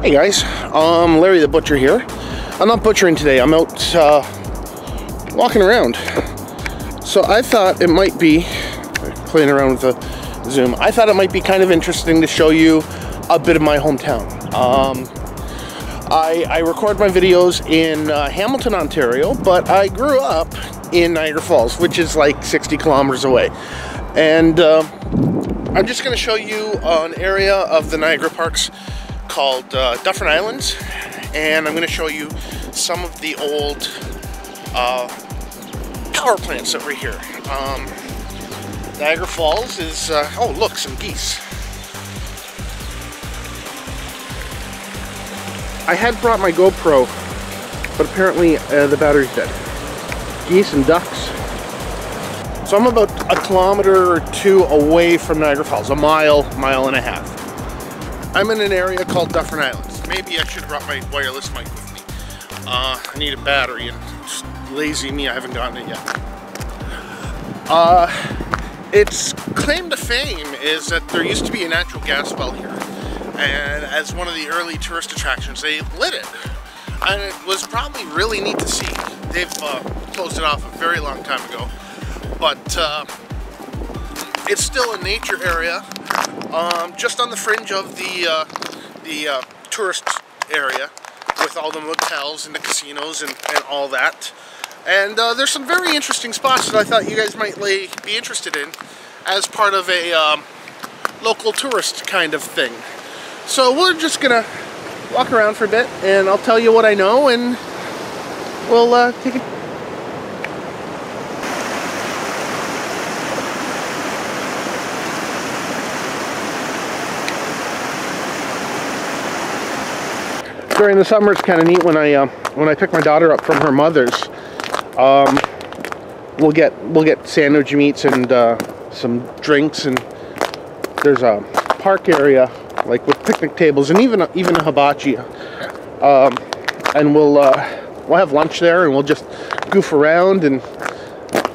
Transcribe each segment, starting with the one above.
Hey guys, Larry the Butcher here. I'm not butchering today, I'm out walking around. So I thought it might be, playing around with the zoom, I thought it might be kind of interesting to show you a bit of my hometown. I record my videos in Hamilton, Ontario, but I grew up in Niagara Falls, which is like 60 kilometers away. And I'm just going to show you an area of the Niagara Parks called Dufferin Islands, and I'm going to show you some of the old power plants that were here. Niagara Falls is, oh look, some geese. I had brought my GoPro, but apparently the battery's dead. Geese and ducks. So I'm about a kilometer or two away from Niagara Falls, a mile and a half. I'm in an area called Dufferin Islands. Maybe I should have brought my wireless mic with me. I need a battery, and just lazy me, I haven't gotten it yet. Its claim to fame is that there used to be a natural gas well here. And as one of the early tourist attractions, they lit it. And it was probably really neat to see. They've closed it off a very long time ago. But it's still a nature area, just on the fringe of the tourist area, with all the motels and the casinos and all that. And there's some very interesting spots that I thought you guys might be interested in as part of a local tourist kind of thing. So we're just gonna walk around for a bit, and I'll tell you what I know, and we'll take it. During the summer, it's kind of neat when I pick my daughter up from her mother's. We'll get sandwich meats and some drinks, and there's a park area like with picnic tables and even a hibachi. And we'll have lunch there, and we'll just goof around, and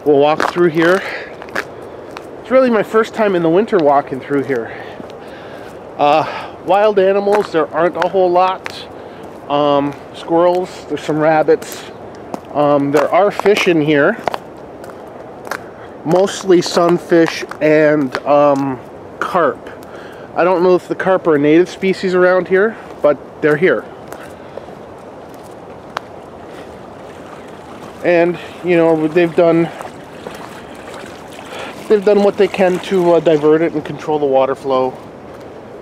we'll walk through here. It's really my first time in the winter walking through here. Wild animals, there aren't a whole lot. Squirrels, there's some rabbits. There are fish in here, mostly sunfish and carp. I don't know if the carp are a native species around here, but they're here. And you know, they've done what they can to divert it and control the water flow,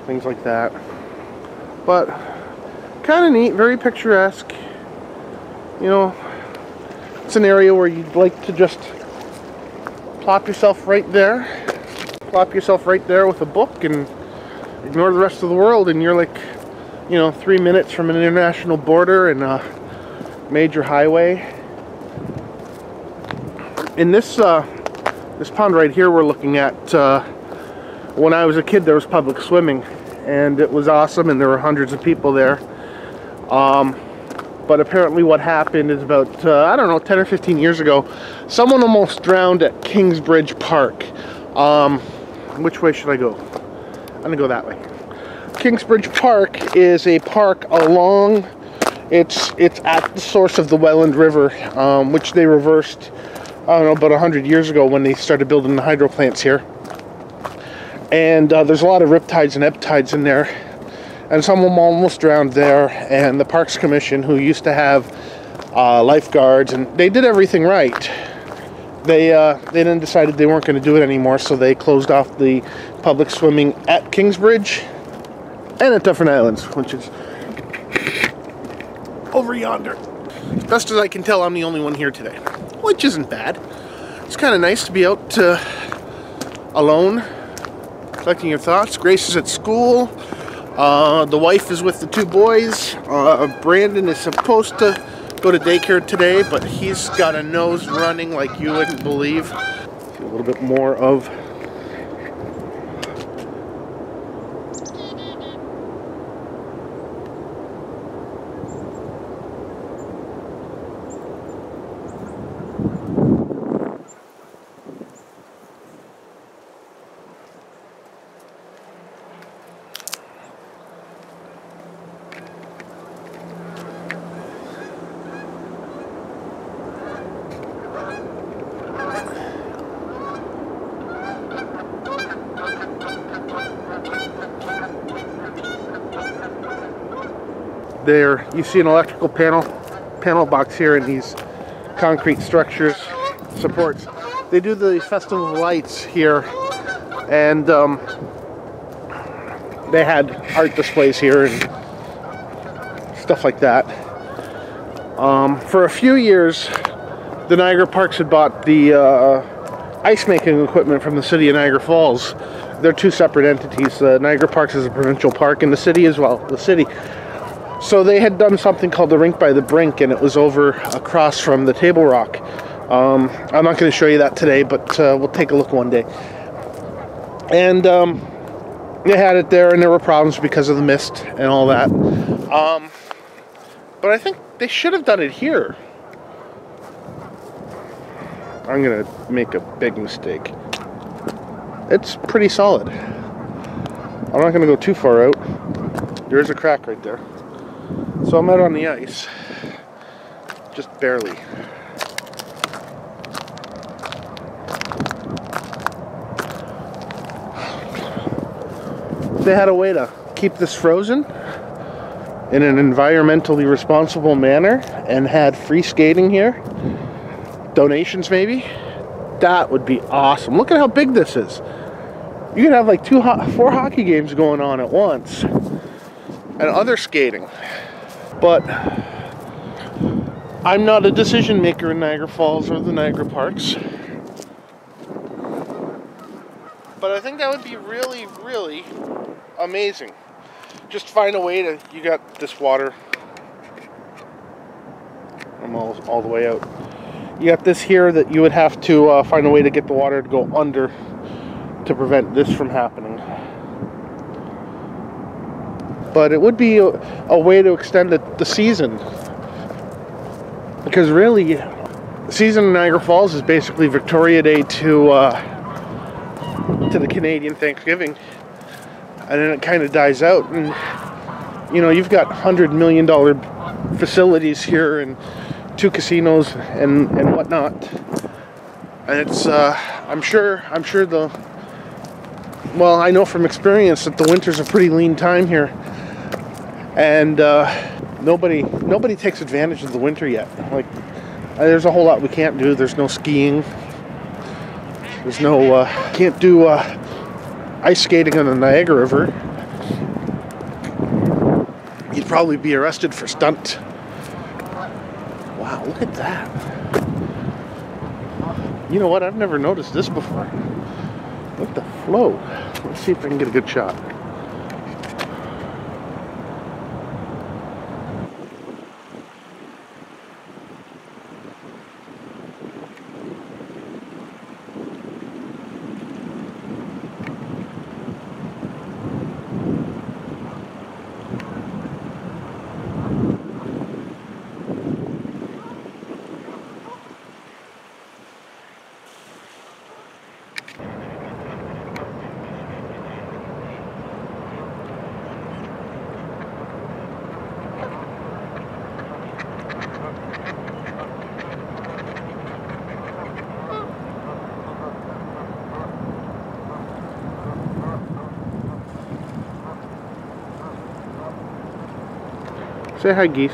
things like that. But kind of neat, very picturesque. You know, it's an area where you'd like to just plop yourself right there with a book and ignore the rest of the world, and you're like, you know, 3 minutes from an international border and a major highway. In this pond right here we're looking at, when I was a kid there was public swimming, and it was awesome, and there were hundreds of people there. But apparently what happened is about, I don't know, 10 or 15 years ago, someone almost drowned at Kingsbridge Park. Which way should I go? I'm gonna go that way. Kingsbridge Park is a park along, it's at the source of the Welland River, which they reversed, I don't know, about 100 years ago when they started building the hydro plants here. And there's a lot of riptides and ebb tides in there. And someone almost drowned there, and the Parks Commission, who used to have lifeguards, and they did everything right. They then decided they weren't going to do it anymore, so they closed off the public swimming at Kingsbridge and at Dufferin Islands, which is over yonder. As best as I can tell, I'm the only one here today, which isn't bad. It's kind of nice to be out alone, collecting your thoughts. Grace is at school. The wife is with the two boys. Brandon is supposed to go to daycare today, but he's got a nose running like you wouldn't believe. See a little bit more of There, you see an electrical panel box here, and these concrete structures, supports. They do the Festival of Lights here, and they had art displays here and stuff like that. For a few years, the Niagara Parks had bought the ice making equipment from the city of Niagara Falls. They're two separate entities. Niagara Parks is a provincial park, and the city as well. The city. So they had done something called the Rink by the Brink, and it was over across from the Table Rock. I'm not going to show you that today, but we'll take a look one day. And they had it there, and there were problems because of the mist and all that. But I think they should have done it here. I'm going to make a big mistake. It's pretty solid. I'm not going to go too far out. There's a crack right there. So I'm out on the ice. Just barely. They had a way to keep this frozen in an environmentally responsible manner and had free skating here. Donations maybe. That would be awesome. Look at how big this is. You could have like 4 hockey games going on at once. And other skating. But I'm not a decision maker in Niagara Falls or the Niagara Parks. But I think that would be really, really amazing. Just find a way to, you got this water. I'm all the way out. You got this here that you would have to find a way to get the water to go under to prevent this from happening. But it would be a way to extend the season. Because really, the season in Niagara Falls is basically Victoria Day to the Canadian Thanksgiving. And then it kind of dies out. And, you know, you've got $100 million facilities here and 2 casinos and whatnot. And it's, I'm sure well, I know from experience that the winter's a pretty lean time here. And nobody takes advantage of the winter yet. Like, there's a whole lot we can't do. There's no skiing. There's no can't do ice skating on the Niagara River. You'd probably be arrested for stunt. Wow, look at that. You know what? I've never noticed this before. Look at the flow. Let's see if I can get a good shot. Say hi, geese.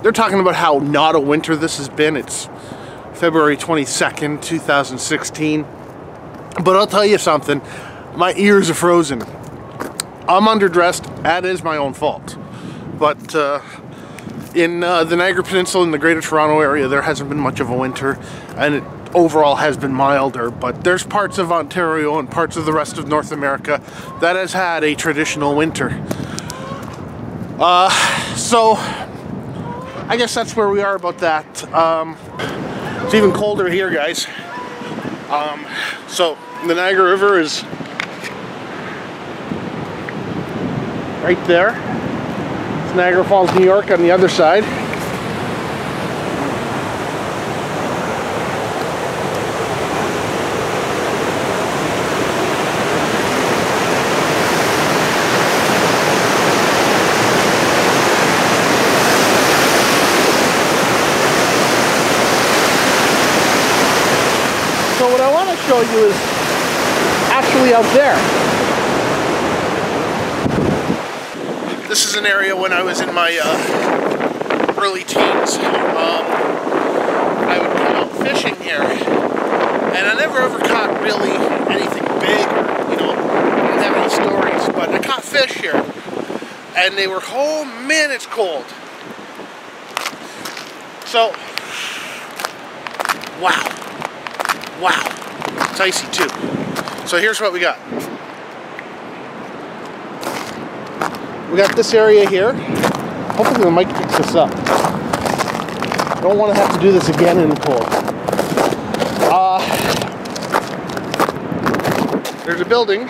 They're talking about how not a winter this has been. It's February 22nd, 2016. But I'll tell you something. My ears are frozen. I'm underdressed. That is my own fault. But in the Niagara Peninsula and the Greater Toronto area, there hasn't been much of a winter. And it overall has been milder, but there's parts of Ontario and parts of the rest of North America that has had a traditional winter. So I guess that's where we are about that. It's even colder here, guys. So the Niagara River is right there. It's Niagara Falls, New York on the other side. So what I want to show you is actually out there. This is an area when I was in my early teens. I would come out fishing here, and I never ever caught really anything big, or, you know, I don't have any stories, but I caught fish here, and they were, oh man, it's cold. So, wow, it's icy too. So here's what we got. We got this area here. Hopefully the mic picks this up. I don't want to have to do this again in the cold. There's a building.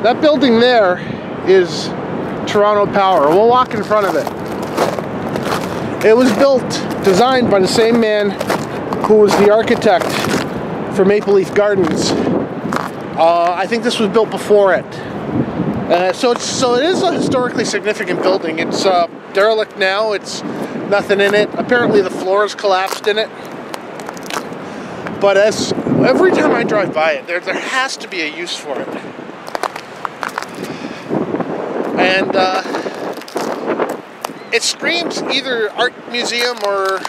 That building there is Toronto Power. We'll walk in front of it. It was built, designed by the same man who was the architect for Maple Leaf Gardens. I think this was built before it. So it is a historically significant building. It's derelict now. It's nothing in it. Apparently the floor has collapsed in it. But every time I drive by it, there has to be a use for it. And it screams either art museum or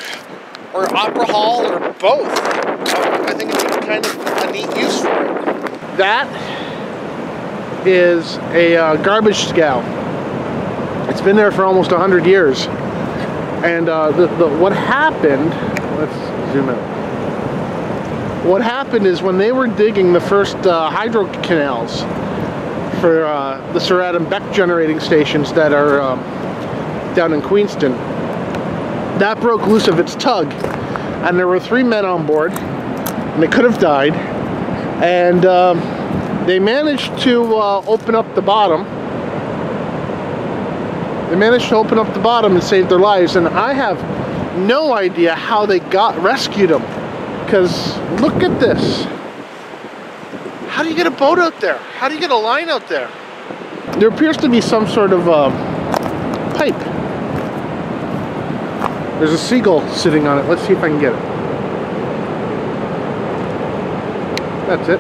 opera hall or both. I think it'd be kind of a neat use for it. That is a garbage scow. It's been there for almost 100 years. And what happened, let's zoom out. What happened is when they were digging the first hydro canals for the Sir Adam Beck generating stations that are down in Queenston, that broke loose of its tug, and there were 3 men on board, and they could have died, and they managed to open up the bottom. They managed to open up the bottom and save their lives, and I have no idea how they rescued them, because look at this. How do you get a boat out there? How do you get a line out there? There appears to be some sort of pipe. There's a seagull sitting on it. Let's see if I can get it. That's it.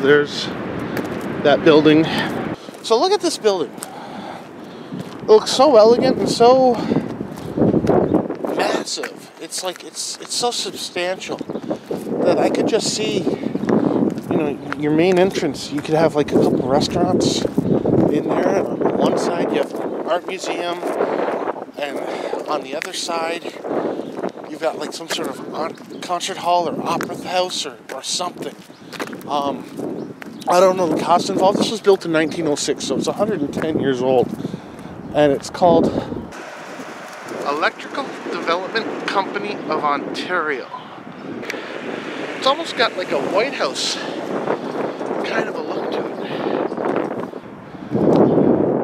There's that building. So look at this building. It looks so elegant and so massive. It's like it's so substantial that I could just see, you know, your main entrance. You could have like a couple restaurants in there. And on one side you have an art museum, and on the other side you've got like some sort of concert hall or opera house or something. I don't know the cost involved. This was built in 1906, so it's 110 years old. And it's called Electrical Development Company of Ontario. It's almost got like a White House kind of a look to it.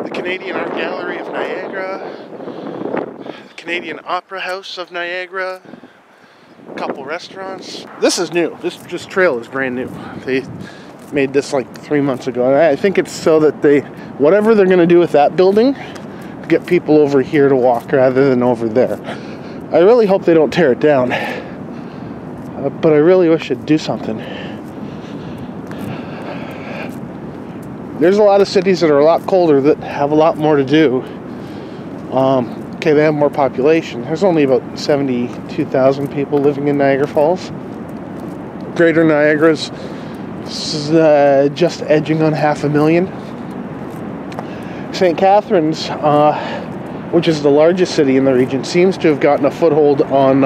The Canadian Art Gallery of Niagara, the Canadian Opera House of Niagara, a couple restaurants. This is new. This trail is brand new. They made this like 3 months ago. And I think it's so that whatever they're going to do with that building, get people over here to walk rather than over there. I really hope they don't tear it down. But I really wish it'd do something. There's a lot of cities that are a lot colder that have a lot more to do. Okay, they have more population. There's only about 72,000 people living in Niagara Falls. Greater Niagara's just edging on 500,000. St. Catharines, which is the largest city in the region, seems to have gotten a foothold on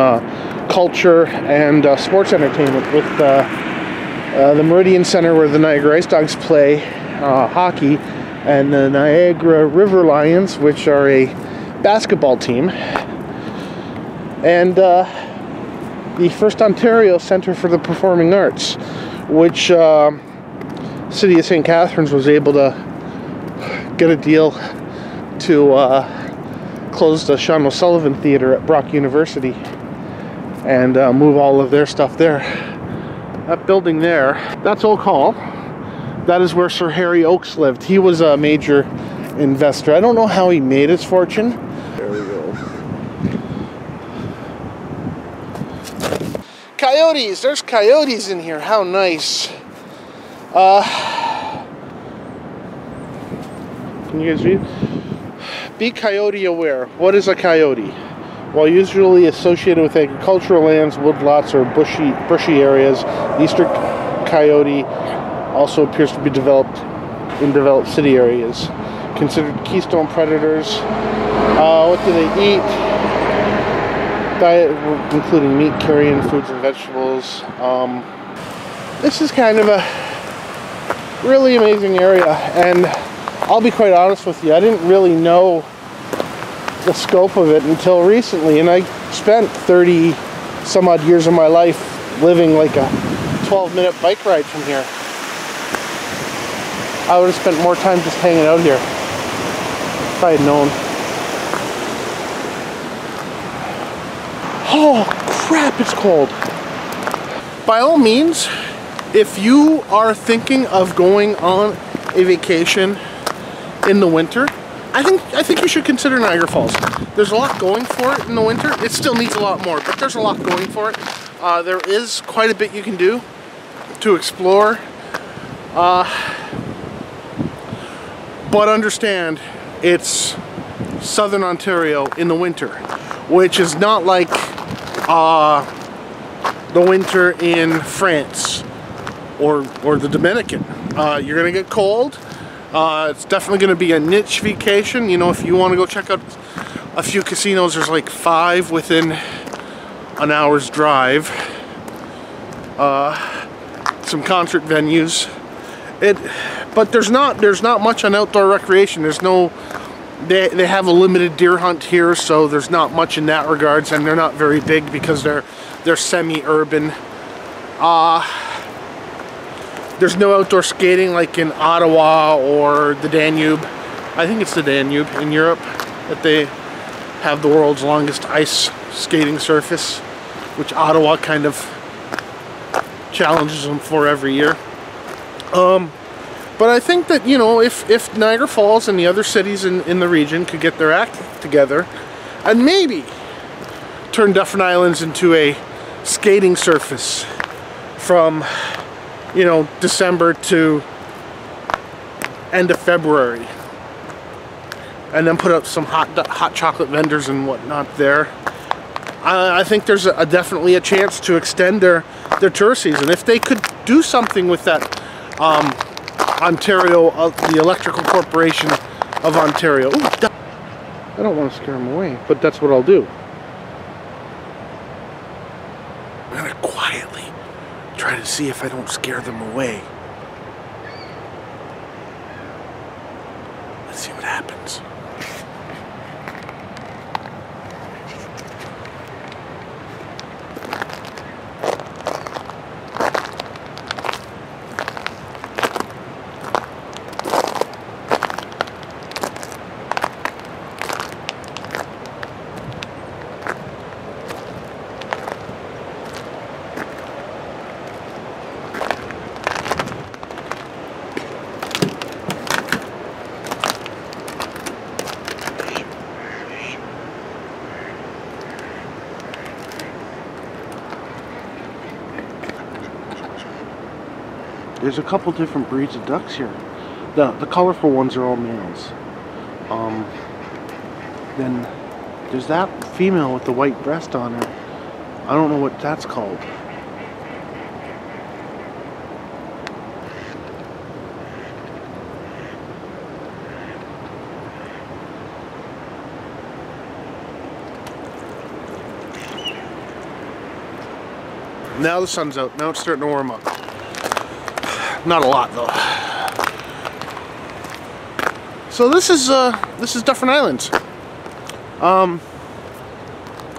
culture and sports entertainment with the Meridian Center where the Niagara Ice Dogs play hockey, and the Niagara River Lions, which are a basketball team, and the First Ontario Centre for the Performing Arts, which City of St. Catharines was able to get a deal to close the Sean O'Sullivan Theatre at Brock University and move all of their stuff there. That building there, that's Oak Hall. That is where Sir Harry Oakes lived. He was a major investor. I don't know how he made his fortune. There we go. Coyotes! There's coyotes in here. How nice. Can you guys read? Be coyote aware. What is a coyote? While usually associated with agricultural lands, woodlots, or bushy areas, the eastern coyote also appears to be developed in developed city areas. Considered keystone predators. What do they eat? Diet including meat, carrion, foods, and vegetables. This is kind of a really amazing area, and I'll be quite honest with you, I didn't really know the scope of it until recently, and I spent 30 some odd years of my life living like a 12-minute bike ride from here. I would have spent more time just hanging out here if I had known. Oh crap, it's cold. By all means, if you are thinking of going on a vacation in the winter, I think you should consider Niagara Falls. There's a lot going for it in the winter. It still needs a lot more, but there's a lot going for it. There is quite a bit you can do to explore. But understand, it's southern Ontario in the winter, which is not like the winter in France or the Dominican. You're gonna get cold. It's definitely going to be a niche vacation. You know, if you want to go check out a few casinos, there's like 5 within an hour's drive. Some concert venues. But there's not much on outdoor recreation. There's no. They have a limited deer hunt here, so there's not much in that regards, and they're not very big because they're semi-urban. There's no outdoor skating like in Ottawa or the Danube. I think it's the Danube in Europe that they have the world's longest ice skating surface, which Ottawa kind of challenges them for every year. But I think that, you know, if Niagara Falls and the other cities in the region could get their act together and maybe turn Dufferin Islands into a skating surface from, you know, December to end of February, and then put up some hot chocolate vendors and whatnot there. I think there's definitely a chance to extend their tourist season if they could do something with that. Ontario, the Electrical Corporation of Ontario. Ooh, I don't want to scare them away, but that's what I'll do. I'm gonna quietly try to see if I don't scare them away. Let's see what happens. There's a couple different breeds of ducks here. The colorful ones are all males. Then there's that female with the white breast on her. I don't know what that's called. Now the sun's out. Now it's starting to warm up. Not a lot though. So this is Dufferin Islands. I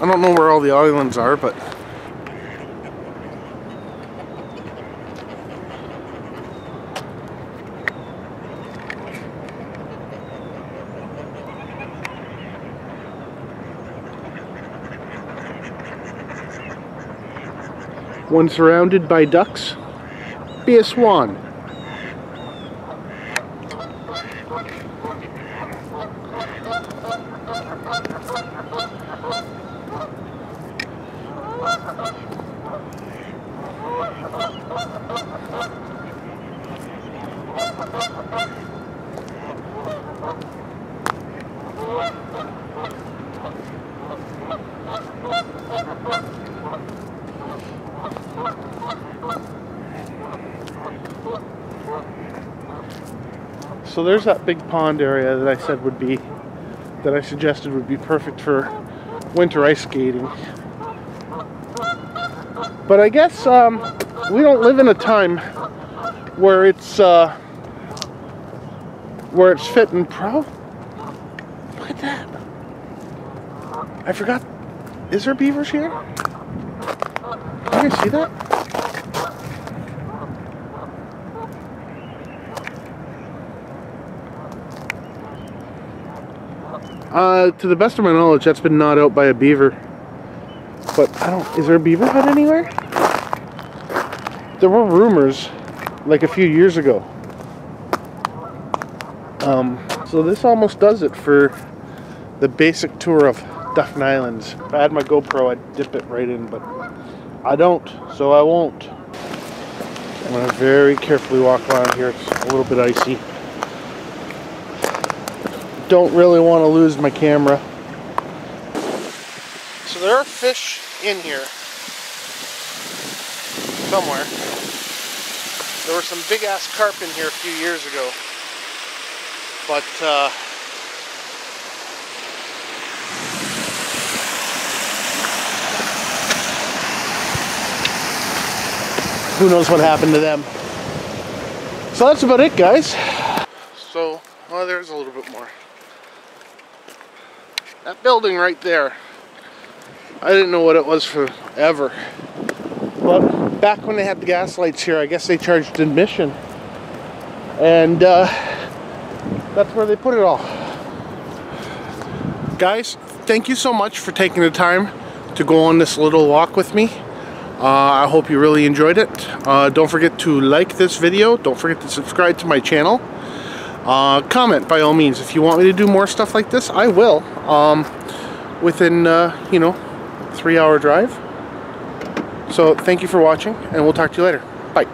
don't know where all the islands are, but When surrounded by ducks, be a swan. So there's that big pond area that I said would be, that I suggested would be perfect for winter ice skating. But I guess we don't live in a time where it's fit and pro. Look at that! I forgot. Is there beavers here? Can you guys see that? To the best of my knowledge, that's been gnawed out by a beaver. But I don't... Is there a beaver hut anywhere? There were rumors, like a few years ago. So this almost does it for the basic tour of Dufferin Islands. If I had my GoPro, I'd dip it right in, but I don't, so I won't. I'm going to very carefully walk around here. It's a little bit icy. Don't really want to lose my camera. So there are fish in here somewhere. There were some big ass carp in here a few years ago, but who knows what happened to them. So that's about it, guys. So, well, there's a little bit more. That building right there, I didn't know what it was forever. But back when they had the gas lights here, I guess they charged admission. And that's where they put it all. Guys, thank you so much for taking the time to go on this little walk with me. I hope you really enjoyed it. Don't forget to like this video. Don't forget to subscribe to my channel. Comment by all means. If you want me to do more stuff like this, I will. Within, you know, 3-hour drive. So thank you for watching, and we'll talk to you later. Bye.